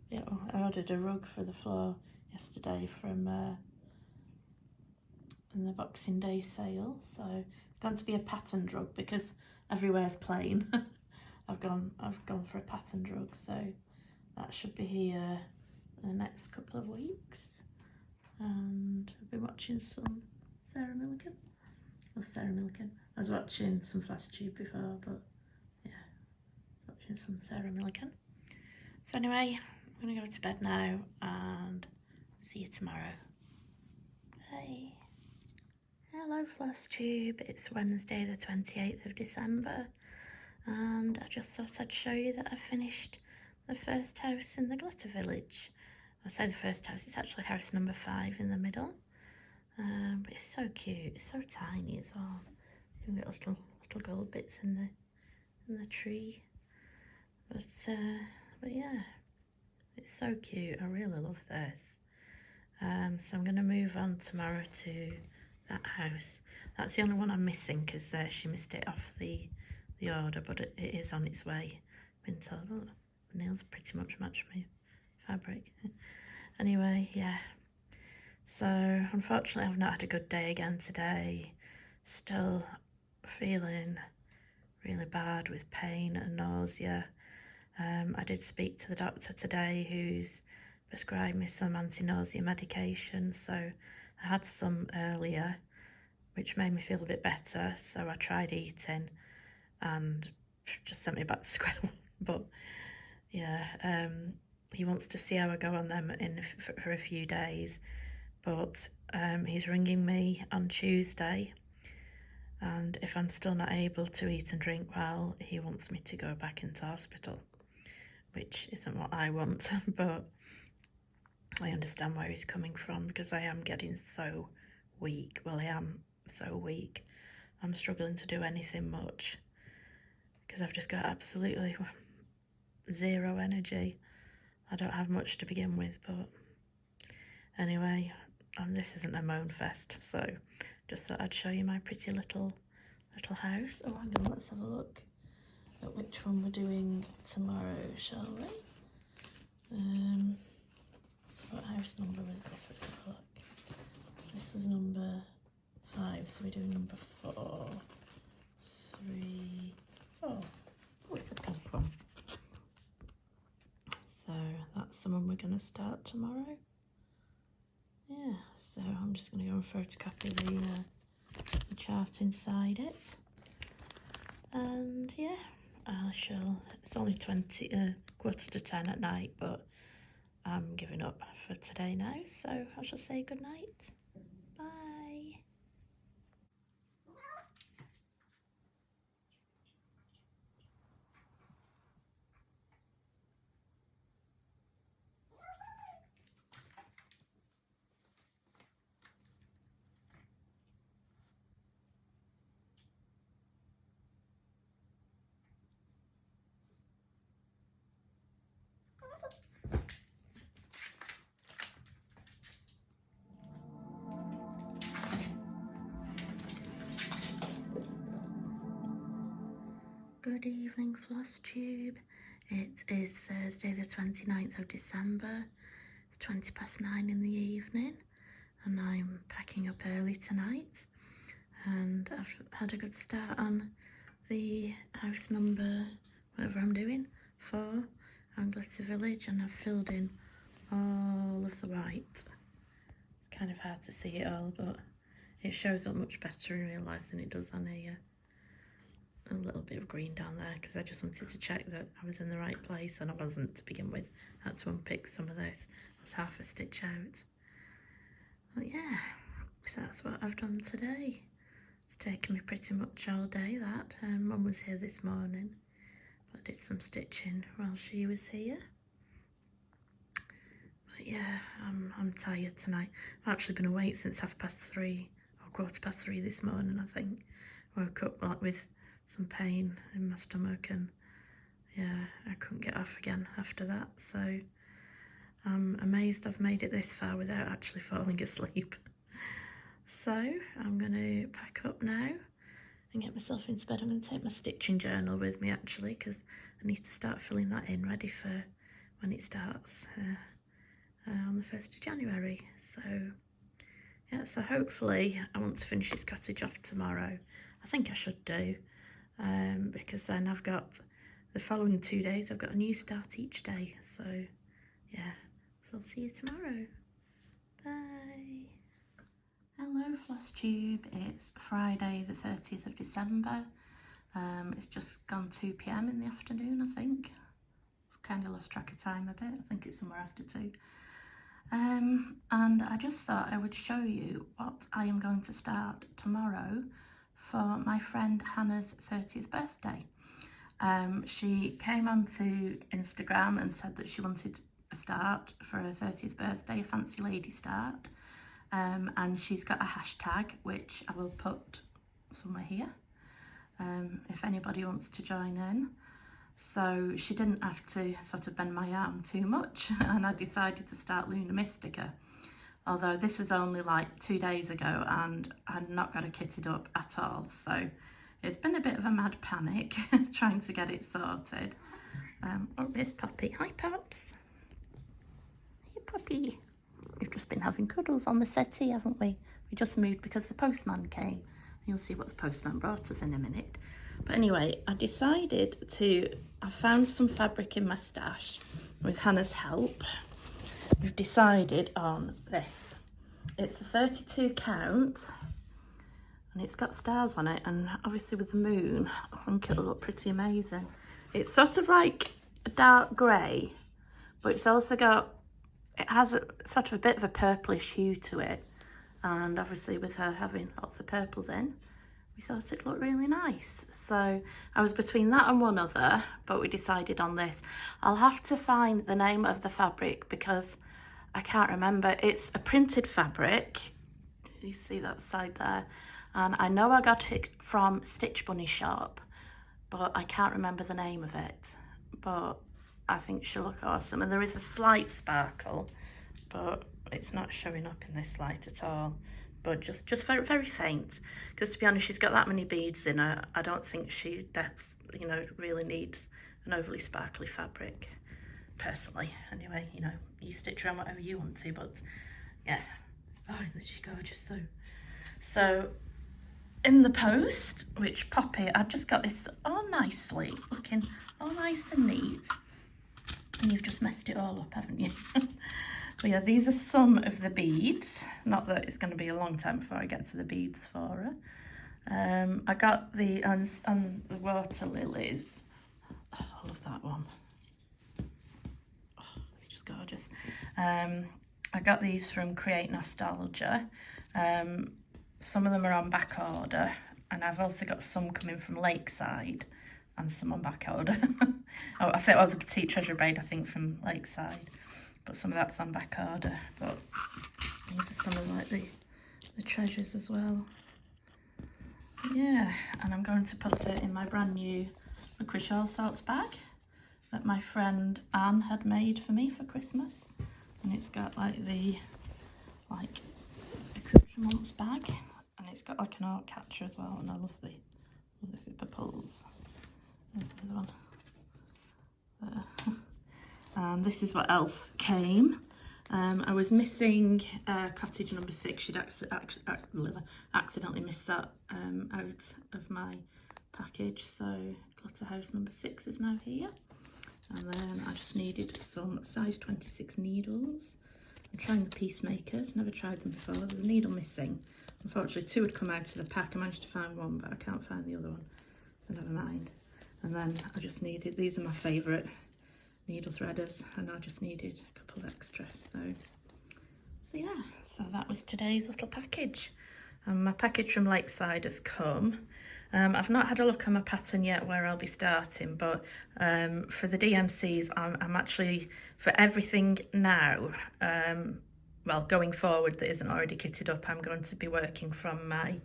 yeah, I ordered a rug for the floor yesterday from in the Boxing Day sale, so it's going to be a patterned rug because everywhere's plain. I've gone for a patterned rug, so that should be here in the next couple of weeks. And I've been watching some Sarah Millican. I was watching some Floss Tube before, but yeah, watching some Sarah Millican. So anyway, I'm gonna go to bed now and see you tomorrow. Bye. Hello Floss Tube, it's Wednesday the 28th of December, and I just thought I'd show you that I finished the first house in the Glitter Village. I say the first house, it's actually house number 5 in the middle, but it's so cute, it's so tiny as well. You've got little gold bits in the tree, but yeah, it's so cute. I really love this. So I'm going to move on tomorrow to that house. That's the only one I'm missing because she missed it off the order, but it is on its way. Been told. Oh, my nails pretty much match my fabric. Anyway, yeah. So unfortunately I've not had a good day again today. Still feeling really bad with pain and nausea. I did speak to the doctor today who's prescribed me some anti-nausea medication, so I had some earlier which made me feel a bit better, so I tried eating and just sent me back to square one. But yeah, he wants to see how I go on them for a few days, but he's ringing me on Tuesday, and if I'm still not able to eat and drink well, he wants me to go back into hospital, which isn't what I want, but I understand where he's coming from because I am getting so weak. Well, I am so weak. I'm struggling to do anything much because I've just got absolutely zero energy. I don't have much to begin with, but anyway, this isn't a moan fest, so just thought I'd show you my pretty little house. Oh, hang on, let's have a look at which one we're doing tomorrow, shall we? So what house number was this? Let's have a look. This was number 5, so we're doing number 4, 3, 4. Oh, it's a pink one. So that's the one we're going to start tomorrow. Yeah, so I'm just going to go and photocopy the chart inside it. And yeah, It's only quarter to 10 at night, but I'm giving up for today now, so I shall say good night. Bye. Good evening, Floss Tube. It is Thursday the 29th of December. It's 9:20 in the evening, and I'm packing up early tonight. And I've had a good start on the house number, whatever I'm doing, 4, Anglesey Village, and I've filled in all of the white. It's kind of hard to see it all, but it shows up much better in real life than it does on a little bit of green down there, because I just wanted to check that I was in the right place, and I wasn't to begin with. I had to unpick some of this. It was half a stitch out. But yeah, so that's what I've done today. It's taken me pretty much all day, that. Mum was here this morning, but I did some stitching while she was here. But yeah, I'm tired tonight. I've actually been awake since 3:30 or 3:15 this morning, I think. Woke up like with some pain in my stomach, and yeah, I couldn't get off again after that. So I'm amazed I've made it this far without actually falling asleep. So I'm going to pack up now and get myself into bed. I'm going to take my stitching journal with me actually, because I need to start filling that in ready for when it starts on the 1st of January. So yeah, so hopefully I want to finish this cottage off tomorrow. I think I should do, because then I've got the following 2 days, I've got a new start each day. So yeah, so I'll see you tomorrow. Bye. Hello Floss Tube, it's Friday the 30th of December. It's just gone 2 p.m. in the afternoon, I think. I've kind of lost track of time a bit. I think it's somewhere after 2. And I just thought I would show you what I am going to start tomorrow for my friend Hannah's 30th birthday. She came onto Instagram and said that she wanted a start for her 30th birthday, a fancy lady start. And she's got a hashtag, which I will put somewhere here, if anybody wants to join in. So she didn't have to sort of bend my arm too much, and I decided to start Luna Mystica. Although this was only like 2 days ago and I had not got it kitted up at all. So it's been a bit of a mad panic trying to get it sorted. Oh, here's Poppy. Hi, Pops. Hey, Poppy. We've just been having cuddles on the settee, haven't we? We just moved because the postman came. You'll see what the postman brought us in a minute. But anyway, I found some fabric in my stash with Hannah's help. We've decided on this. It's a 32 count, and it's got stars on it, and obviously with the moon, I think it'll look pretty amazing. It's sort of like a dark grey, but it's also got, it has a sort of a bit of a purplish hue to it, and obviously with her having lots of purples in, we thought it looked really nice. So I was between that and one other, but we decided on this. I'll have to find the name of the fabric because I can't remember. It's a printed fabric. You see that side there, and I know I got it from Stitch Bunny shop, but I can't remember the name of it. But I think she'll look awesome, and there is a slight sparkle, but it's not showing up in this light at all, but just very, very faint, because to be honest, she's got that many beads in her. I don't think that's really needs an overly sparkly fabric, personally. Anyway, you stitch around whatever you want to, but yeah. Oh, isn't she gorgeous? So in the post, which Poppy, I've just got this all nicely looking, all nice and neat, and you've just messed it all up, haven't you? But yeah, these are some of the beads. Not that it's going to be a long time before I get to the beads for her. I got the water lilies. that one. Oh, it's just gorgeous. I got these from Create Nostalgia. Some of them are on back order, and I've also got some coming from Lakeside and some on back order. Oh, I think the Petite Treasure Braid, I think, from Lakeside, but some of that's on back order. But these are some of like the treasures as well. Yeah, and I'm going to put it in my brand new licorice all sorts bag that my friend Anne had made for me for Christmas, and it's got like the accoutrements bag, and it's got like an art catcher as well, and I love the zipper pulls. There's another one there. And this is what else came. I was missing cottage number 6. She'd accidentally missed that out of my package, so clutter house number 6 is now here. And then I just needed some size 26 needles. I'm trying the Peacemakers, never tried them before. There's a needle missing. Unfortunately 2 had come out of the pack. I managed to find 1, but I can't find the other one, so never mind. And then I just needed, these are my favourite needle threaders, and I just needed a couple of extra. So yeah, so that was today's little package. My package from Lakeside has come. I've not had a look at my pattern yet where I'll be starting, but for the DMCs, I'm actually, for everything now, well, going forward that isn't already kitted up, I'm going to be working from my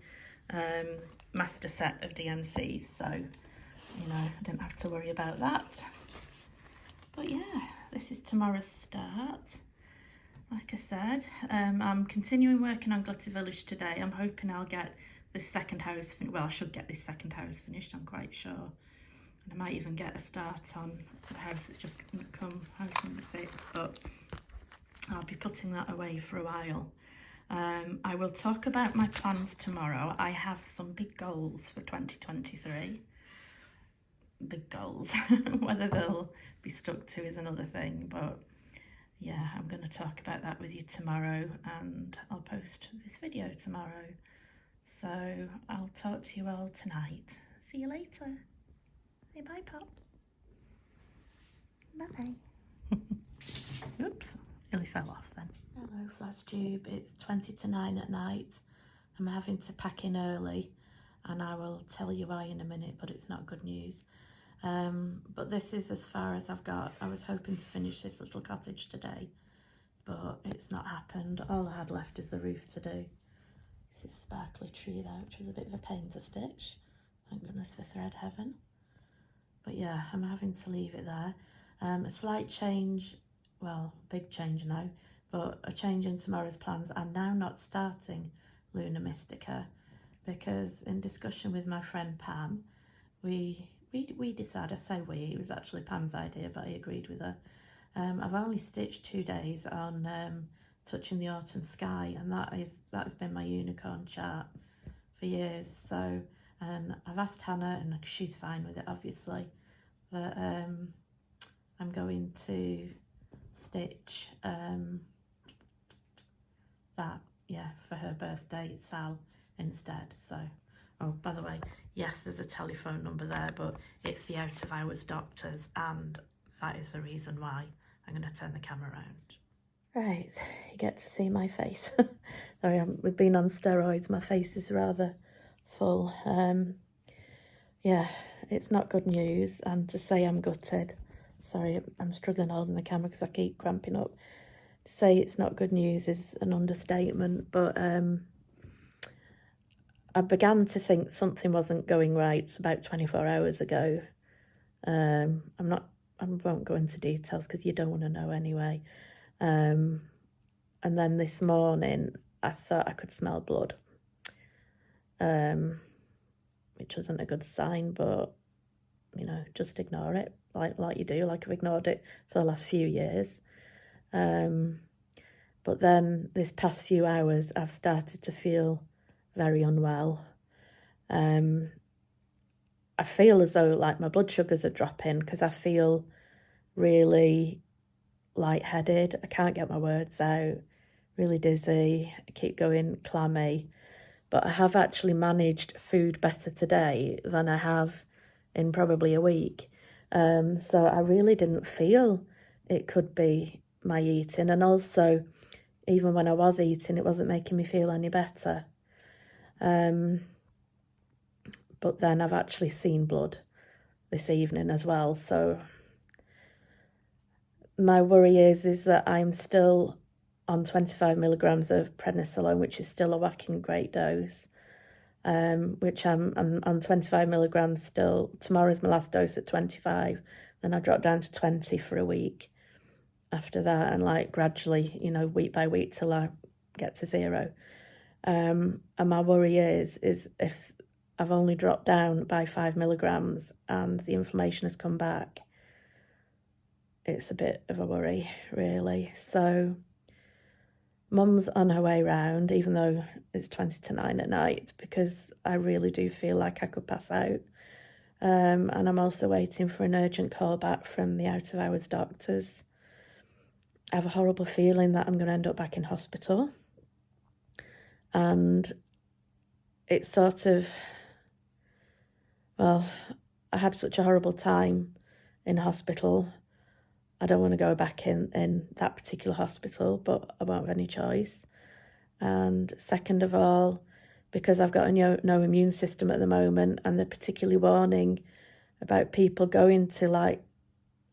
master set of DMCs, so, you know, I didn't have to worry about that. But yeah, this is tomorrow's start. Like I said, I'm continuing working on Glitter Village today. I'm hoping I'll get this second house, well, I should get this second house finished, I'm quite sure. And I might even get a start on the house that's just going to come, house number 6, but I'll be putting that away for a while. I will talk about my plans tomorrow. I have some big goals for 2023. Big goals. Whether they'll be stuck to is another thing, but yeah, I'm going to talk about that with you tomorrow, and I'll post this video tomorrow. So I'll talk to you all tonight. See you later. Say bye, Pop. Bye. Oops, nearly fell off then. Hello, Floss Tube. It's 20 to 9 at night. I'm having to pack in early, and I will tell you why in a minute, but it's not good news. But this is as far as I've got. I was hoping to finish this little cottage today, but it's not happened. All I had left is the roof to do. This is sparkly tree though, which was a bit of a pain to stitch. Thank goodness for thread heaven. But yeah, I'm having to leave it there. A slight change, well, big change now, but a change in tomorrow's plans. I'm now not starting Luna Mystica because in discussion with my friend Pam, we decided, I say we, it was actually Pam's idea, but I agreed with her. I've only stitched 2 days on Touching the Autumn Sky, and that has been my unicorn chart for years. So, and I've asked Hannah, and she's fine with it obviously, that I'm going to stitch that, yeah, for her birthday, Sal, instead. So, oh, by the way, yes, there's a telephone number there, but it's the out of hours doctors, and that is the reason why. I'm going to turn the camera around. Right, you get to see my face. Sorry, we've been on steroids, my face is rather full. Yeah, it's not good news, and to say I'm gutted, sorry, I'm struggling holding the camera because I keep cramping up. To say it's not good news is an understatement, but I began to think something wasn't going right about 24 hours ago. I won't go into details because you don't want to know anyway. And then this morning I thought I could smell blood, which wasn't a good sign, but you know, just ignore it like you do, like I've ignored it for the last few years. But then this past few hours I've started to feel very unwell. I feel as though like my blood sugars are dropping because I feel really lightheaded. I can't get my words out, really dizzy, I keep going clammy. But I have actually managed food better today than I have in probably a week. So I really didn't feel it could be my eating. And also, even when I was eating, it wasn't making me feel any better. But then I've actually seen blood this evening as well. So my worry is that I'm still on 25 milligrams of prednisolone, which is still a whacking great dose. Which I'm on 25 milligrams still. Tomorrow's my last dose at 25. Then I drop down to 20 for a week after that, and like gradually, week by week till I get to 0. And my worry is if I've only dropped down by 5 milligrams and the inflammation has come back, it's a bit of a worry, really. So Mum's on her way round, even though it's 20 to 9 at night, because I really do feel like I could pass out. And I'm also waiting for an urgent call back from the out-of-hours doctors. I have a horrible feeling that I'm going to end up back in hospital. And it's sort of, well, I had such a horrible time in hospital. I don't want to go back in that particular hospital, but I won't have any choice. And second of all, because I've got a no immune system at the moment, and they're particularly warning about people going to like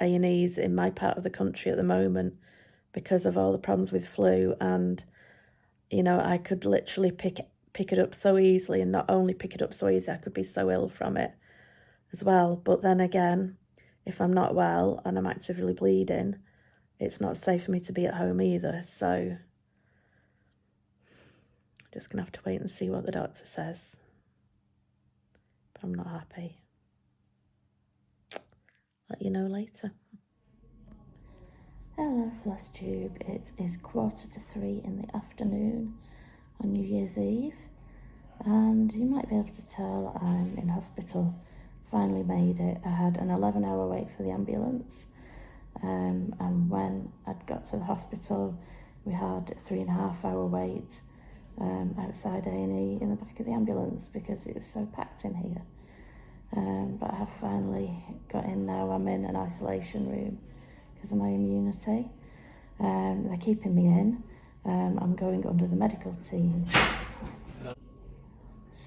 A&Es in my part of the country at the moment because of all the problems with flu. And, I could literally pick it up so easily, and not only pick it up so easy, I could be so ill from it as well. But then again, if I'm not well and I'm actively bleeding, it's not safe for me to be at home either. So just going to have to wait and see what the doctor says. But I'm not happy. Let you know later. Hello, Floss Tube. It is 2:45 in the afternoon on New Year's Eve. And you might be able to tell I'm in hospital. Finally made it. I had an 11-hour wait for the ambulance. And when I'd got to the hospital, we had a 3.5-hour wait outside A&E in the back of the ambulance because it was so packed in here. But I have finally got in now. I'm in an isolation room because of my immunity. They're keeping me in. I'm going under the medical team.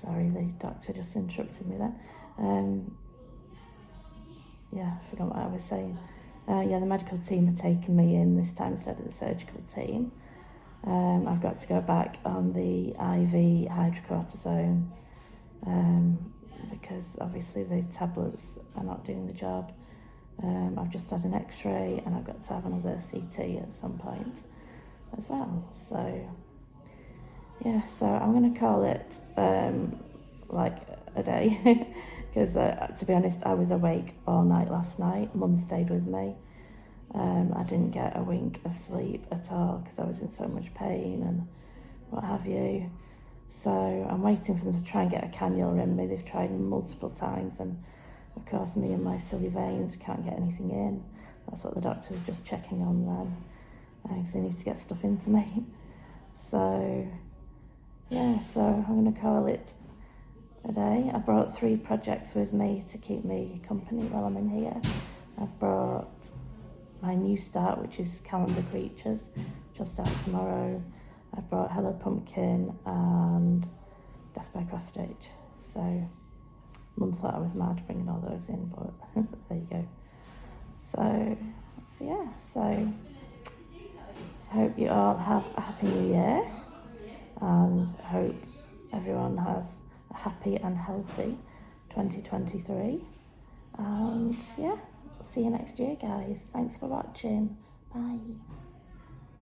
Sorry, the doctor just interrupted me then. I forgot what I was saying. The medical team are taking me in this time instead of the surgical team. I've got to go back on the IV hydrocortisone because obviously the tablets are not doing the job. I've just had an x-ray and I've got to have another CT at some point as well. So I'm going to call it like a day because to be honest, I was awake all night last night. Mum stayed with me. I didn't get a wink of sleep at all because I was in so much pain and what have you. So I'm waiting for them to try and get a cannula in me. They've tried multiple times, and of course me and my silly veins can't get anything in. That's what the doctor was just checking on them because they need to get stuff into me. So I'm going to call it a day. I brought 3 projects with me to keep me company while I'm in here. I've brought my new start, which is Calendar Creatures, just out tomorrow. I've brought Hello Pumpkin and Death by Cross Stitch. So Mum thought I was mad bringing all those in, but there you go. So hope you all have a happy new year, and hope everyone has a happy and healthy 2023. And see you next year, guys. Thanks for watching. Bye.